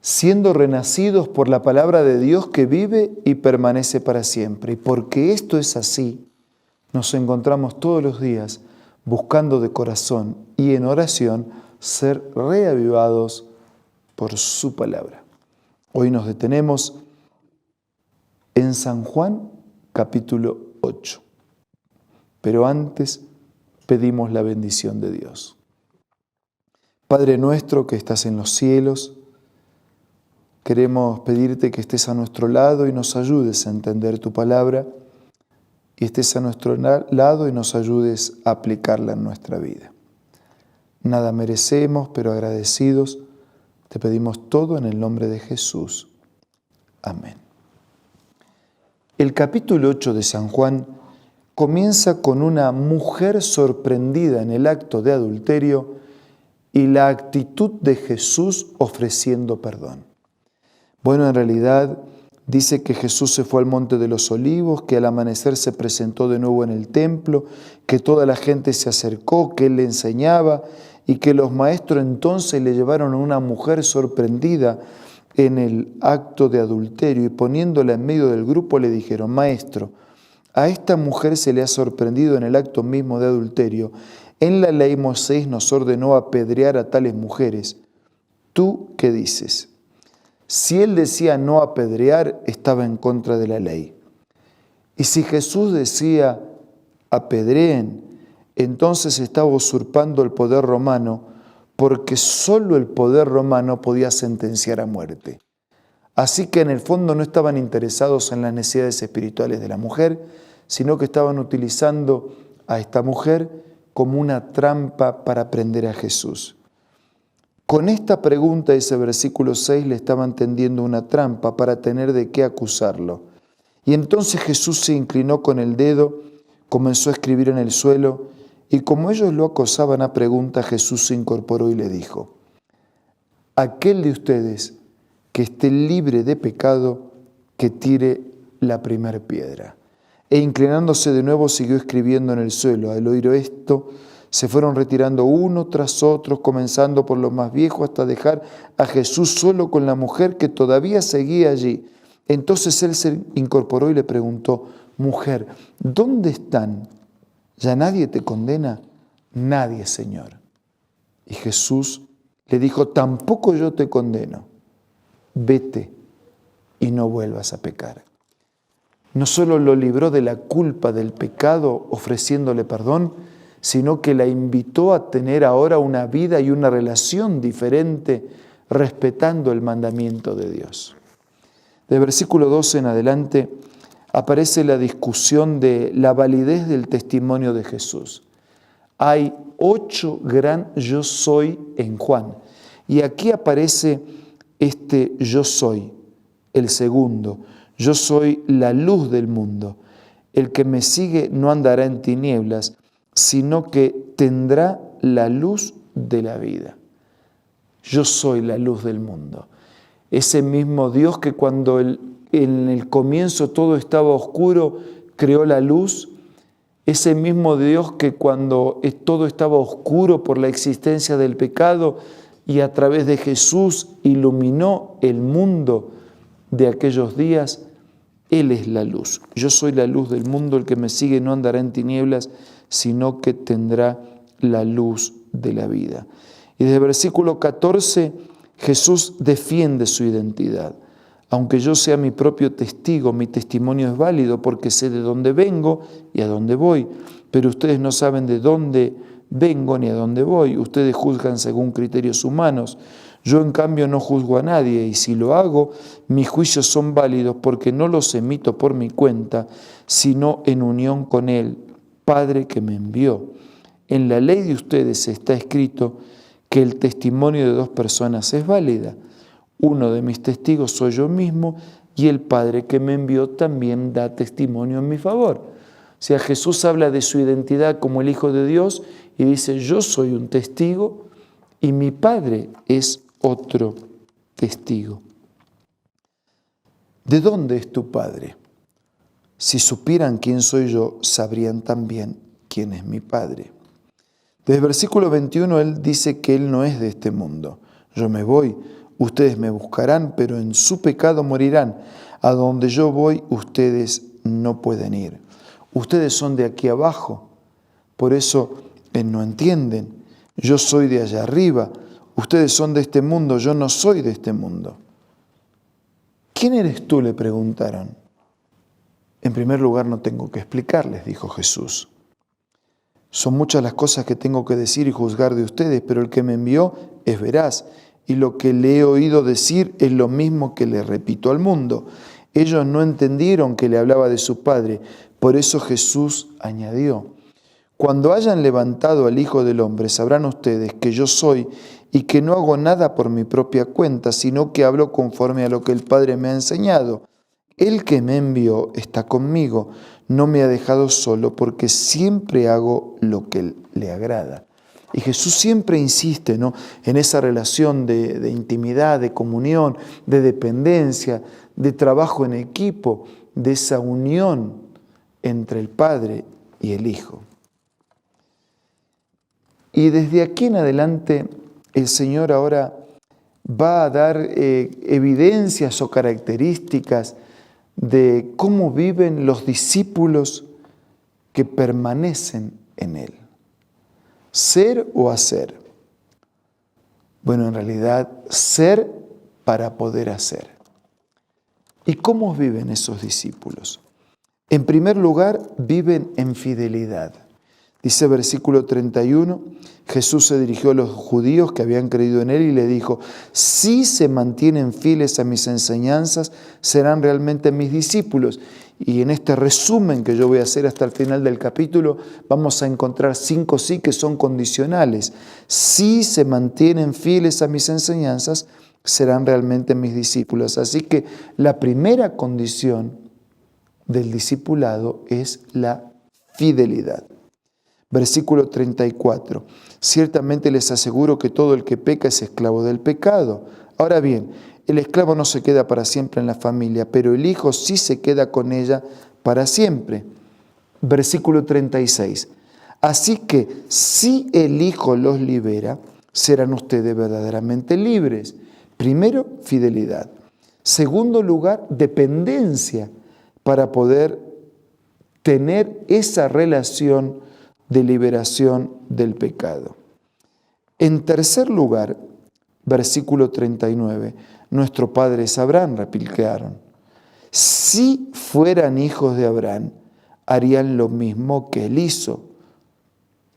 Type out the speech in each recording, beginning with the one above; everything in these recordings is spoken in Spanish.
siendo renacidos por la palabra de Dios que vive y permanece para siempre. Y porque esto es así, nos encontramos todos los días buscando de corazón y en oración ser reavivados por su palabra. Hoy nos detenemos en San Juan, capítulo 8. Pero antes pedimos la bendición de Dios. Padre nuestro que estás en los cielos, queremos pedirte que estés a nuestro lado y nos ayudes a entender tu palabra, y estés a nuestro lado y nos ayudes a aplicarla en nuestra vida. Nada merecemos, pero agradecidos, te pedimos todo en el nombre de Jesús. Amén. El capítulo 8 de San Juan comienza con una mujer sorprendida en el acto de adulterio y la actitud de Jesús ofreciendo perdón. Bueno, en realidad dice que Jesús se fue al Monte de los Olivos, que al amanecer se presentó de nuevo en el templo, que toda la gente se acercó, que Él le enseñaba y que los maestros entonces le llevaron a una mujer sorprendida en el acto de adulterio y poniéndola en medio del grupo le dijeron: Maestro, a esta mujer se le ha sorprendido en el acto mismo de adulterio. En la ley Moisés nos ordenó apedrear a tales mujeres. ¿Tú qué dices? Si él decía no apedrear, estaba en contra de la ley. Y si Jesús decía apedreen, entonces estaba usurpando el poder romano, porque solo el poder romano podía sentenciar a muerte. Así que en el fondo no estaban interesados en las necesidades espirituales de la mujer, sino que estaban utilizando a esta mujer como una trampa para prender a Jesús. Con esta pregunta, ese versículo 6, le estaban tendiendo una trampa para tener de qué acusarlo. Y entonces Jesús se inclinó con el dedo, comenzó a escribir en el suelo, y como ellos lo acosaban a pregunta, Jesús se incorporó y le dijo: aquel de ustedes que esté libre de pecado, que tire la primera piedra. E inclinándose de nuevo siguió escribiendo en el suelo. Al oír esto, se fueron retirando uno tras otro, comenzando por los más viejos hasta dejar a Jesús solo con la mujer que todavía seguía allí. Entonces él se incorporó y le preguntó: mujer, ¿dónde están? ¿Ya nadie te condena? Nadie, Señor. Y Jesús le dijo: tampoco yo te condeno. Vete y no vuelvas a pecar. No solo lo libró de la culpa del pecado ofreciéndole perdón, sino que la invitó a tener ahora una vida y una relación diferente, respetando el mandamiento de Dios. De versículo 12 en adelante aparece la discusión de la validez del testimonio de Jesús. Hay 8 gran yo soy en Juan, y aquí aparece este yo soy, el segundo. Yo soy la luz del mundo. El que me sigue no andará en tinieblas, sino que tendrá la luz de la vida. Yo soy la luz del mundo. Ese mismo Dios que cuando en el comienzo todo estaba oscuro, creó la luz. Ese mismo Dios que cuando todo estaba oscuro por la existencia del pecado y a través de Jesús iluminó el mundo de aquellos días, Él es la luz. Yo soy la luz del mundo, el que me sigue no andará en tinieblas, sino que tendrá la luz de la vida. Y desde el versículo 14, Jesús defiende su identidad. Aunque yo sea mi propio testigo, mi testimonio es válido porque sé de dónde vengo y a dónde voy, pero ustedes no saben de dónde vengo ni a dónde voy. Ustedes juzgan según criterios humanos. Yo, en cambio, no juzgo a nadie, y si lo hago, mis juicios son válidos porque no los emito por mi cuenta, sino en unión con el Padre que me envió. En la ley de ustedes está escrito que el testimonio de 2 personas es válida. Uno de mis testigos soy yo mismo, y el Padre que me envió también da testimonio en mi favor. O sea, Jesús habla de su identidad como el Hijo de Dios y dice: yo soy un testigo y mi Padre es otro testigo. ¿De dónde es tu Padre? Si supieran quién soy yo, sabrían también quién es mi Padre. Desde el versículo 21 él dice que él no es de este mundo. Yo me voy, ustedes me buscarán, pero en su pecado morirán. A donde yo voy, ustedes no pueden ir. Ustedes son de aquí abajo, por eso no entienden. Yo soy de allá arriba. Ustedes son de este mundo, yo no soy de este mundo. ¿Quién eres tú?, le preguntaron. En primer lugar, no tengo que explicarles, dijo Jesús. Son muchas las cosas que tengo que decir y juzgar de ustedes, pero el que me envió es veraz, y lo que le he oído decir es lo mismo que le repito al mundo. Ellos no entendieron que le hablaba de su Padre, por eso Jesús añadió: cuando hayan levantado al Hijo del Hombre, sabrán ustedes que yo soy y que no hago nada por mi propia cuenta, sino que hablo conforme a lo que el Padre me ha enseñado. El que me envió está conmigo, no me ha dejado solo, porque siempre hago lo que le agrada. Y Jesús siempre insiste, ¿no?, en esa relación de intimidad, de comunión, de dependencia, de trabajo en equipo, de esa unión entre el Padre y el Hijo. Y desde aquí en adelante el Señor ahora va a dar evidencias o características de cómo viven los discípulos que permanecen en Él. ¿Ser o hacer? Bueno, en realidad, ser para poder hacer. ¿Y cómo viven esos discípulos? En primer lugar, viven en fidelidad. Dice versículo 31, Jesús se dirigió a los judíos que habían creído en Él y le dijo: si se mantienen fieles a mis enseñanzas, serán realmente mis discípulos. Y en este resumen que yo voy a hacer hasta el final del capítulo, vamos a encontrar 5 sí que son condicionales. Si se mantienen fieles a mis enseñanzas, serán realmente mis discípulos. Así que la primera condición del discipulado es la fidelidad. Versículo 34. Ciertamente les aseguro que todo el que peca es esclavo del pecado. Ahora bien, el esclavo no se queda para siempre en la familia, pero el hijo sí se queda con ella para siempre. Versículo 36. Así que si el Hijo los libera, serán ustedes verdaderamente libres. Primero, fidelidad. Segundo lugar, dependencia para poder tener esa relación de liberación del pecado. En tercer lugar, versículo 39, nuestro padre es Abraham, replicaron. Si fueran hijos de Abraham, harían lo mismo que él hizo.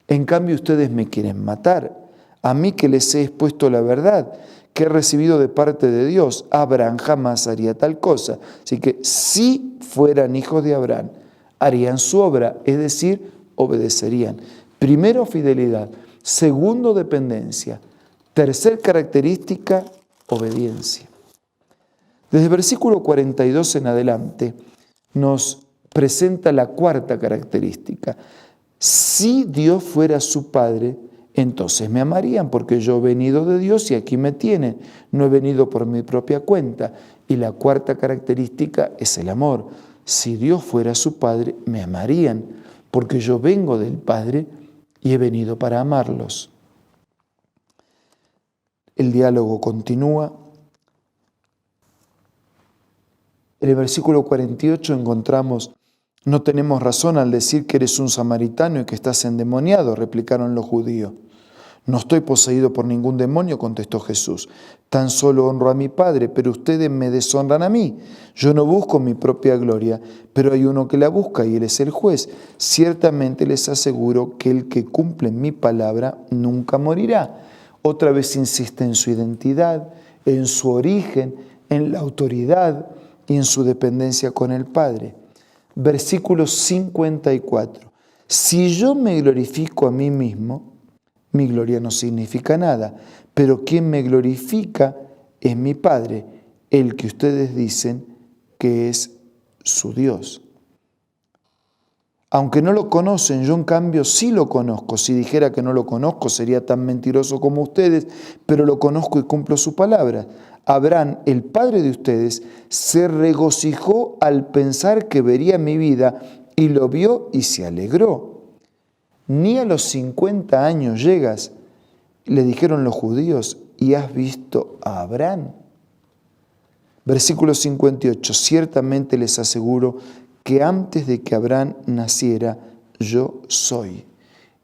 En cambio, ustedes me quieren matar. A mí que les he expuesto la verdad que he recibido de parte de Dios, Abraham jamás haría tal cosa. Así que si fueran hijos de Abraham, harían su obra, es decir, obedecerían. Primero, fidelidad. Segundo, dependencia. Tercer característica, obediencia. Desde el versículo 42 en adelante nos presenta la cuarta característica. Si Dios fuera su Padre, entonces me amarían, porque yo he venido de Dios y aquí me tienen. No he venido por mi propia cuenta. Y la cuarta característica es el amor. Si Dios fuera su Padre, me amarían, porque yo vengo del Padre y he venido para amarlos. El diálogo continúa. En el versículo 48 encontramos: no tenemos razón al decir que eres un samaritano y que estás endemoniado, replicaron los judíos. No estoy poseído por ningún demonio, contestó Jesús. Tan solo honro a mi Padre, pero ustedes me deshonran a mí. Yo no busco mi propia gloria, pero hay uno que la busca y Él es el juez. Ciertamente les aseguro que el que cumple mi palabra nunca morirá. Otra vez insiste en su identidad, en su origen, en la autoridad y en su dependencia con el Padre. Versículo 54. Si yo me glorifico a mí mismo, mi gloria no significa nada, pero quien me glorifica es mi Padre, el que ustedes dicen que es su Dios. Aunque no lo conocen, yo en cambio sí lo conozco. Si dijera que no lo conozco, sería tan mentiroso como ustedes, pero lo conozco y cumplo su palabra. Abraham, el padre de ustedes, se regocijó al pensar que vería mi vida y lo vio y se alegró. Ni a los 50 años llegas, le dijeron los judíos, y has visto a Abraham. Versículo 58. Ciertamente les aseguro que antes de que Abraham naciera, yo soy.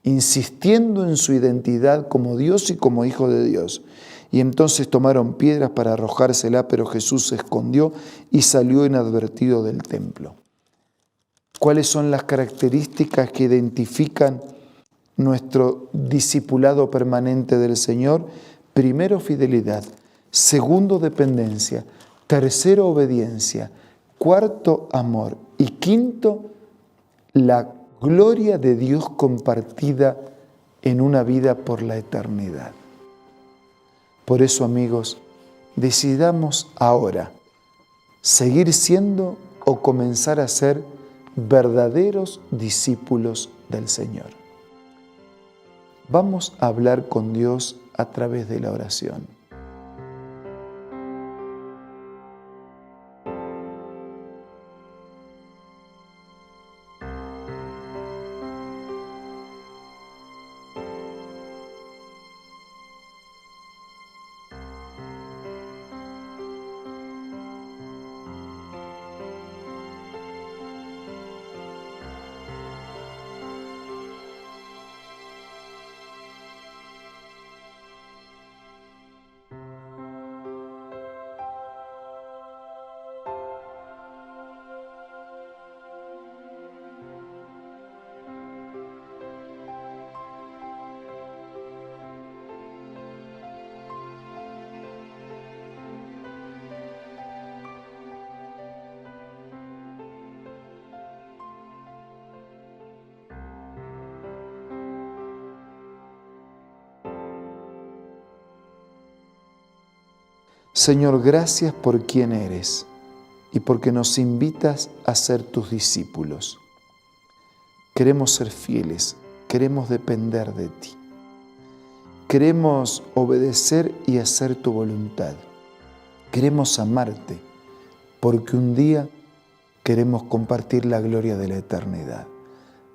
Insistiendo en su identidad como Dios y como Hijo de Dios. Y entonces tomaron piedras para arrojársela, pero Jesús se escondió y salió inadvertido del templo. ¿Cuáles son las características que identifican nuestro discipulado permanente del Señor? Primero, fidelidad. Segundo, dependencia. Tercero, obediencia. Cuarto, amor. Y quinto, la gloria de Dios compartida en una vida por la eternidad. Por eso, amigos, decidamos ahora seguir siendo o comenzar a ser verdaderos discípulos del Señor. Vamos a hablar con Dios a través de la oración. Señor, gracias por quien eres y porque nos invitas a ser tus discípulos. Queremos ser fieles, queremos depender de ti. Queremos obedecer y hacer tu voluntad. Queremos amarte porque un día queremos compartir la gloria de la eternidad.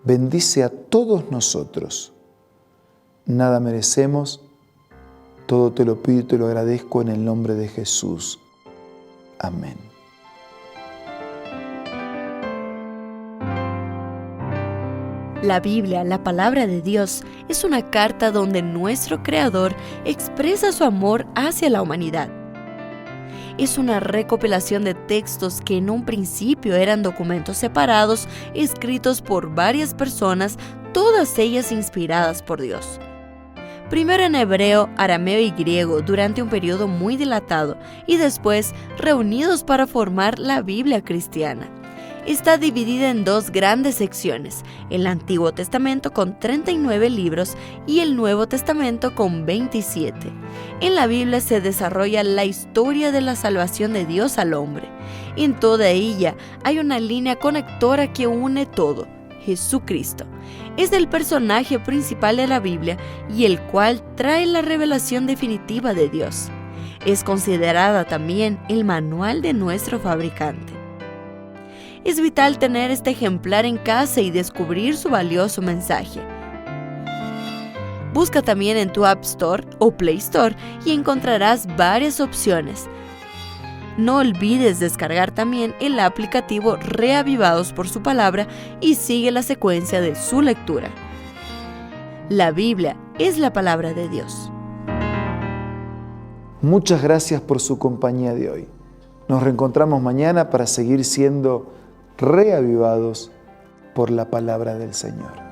Bendice a todos nosotros. Nada merecemos. Todo te lo pido y te lo agradezco en el nombre de Jesús. Amén. La Biblia, la palabra de Dios, es una carta donde nuestro Creador expresa su amor hacia la humanidad. Es una recopilación de textos que en un principio eran documentos separados, escritos por varias personas, todas ellas inspiradas por Dios. Primero en hebreo, arameo y griego durante un periodo muy dilatado y después reunidos para formar la Biblia cristiana. Está dividida en dos grandes secciones, el Antiguo Testamento con 39 libros y el Nuevo Testamento con 27. En la Biblia se desarrolla la historia de la salvación de Dios al hombre. En toda ella hay una línea conectora que une todo. Jesucristo es el personaje principal de la Biblia y el cual trae la revelación definitiva de Dios. Es considerada también el manual de nuestro fabricante. Es vital tener este ejemplar en casa y descubrir su valioso mensaje. Busca también en tu App Store o Play Store y encontrarás varias opciones. No olvides descargar también el aplicativo Reavivados por su palabra y sigue la secuencia de su lectura. La Biblia es la palabra de Dios. Muchas gracias por su compañía de hoy. Nos reencontramos mañana para seguir siendo reavivados por la palabra del Señor.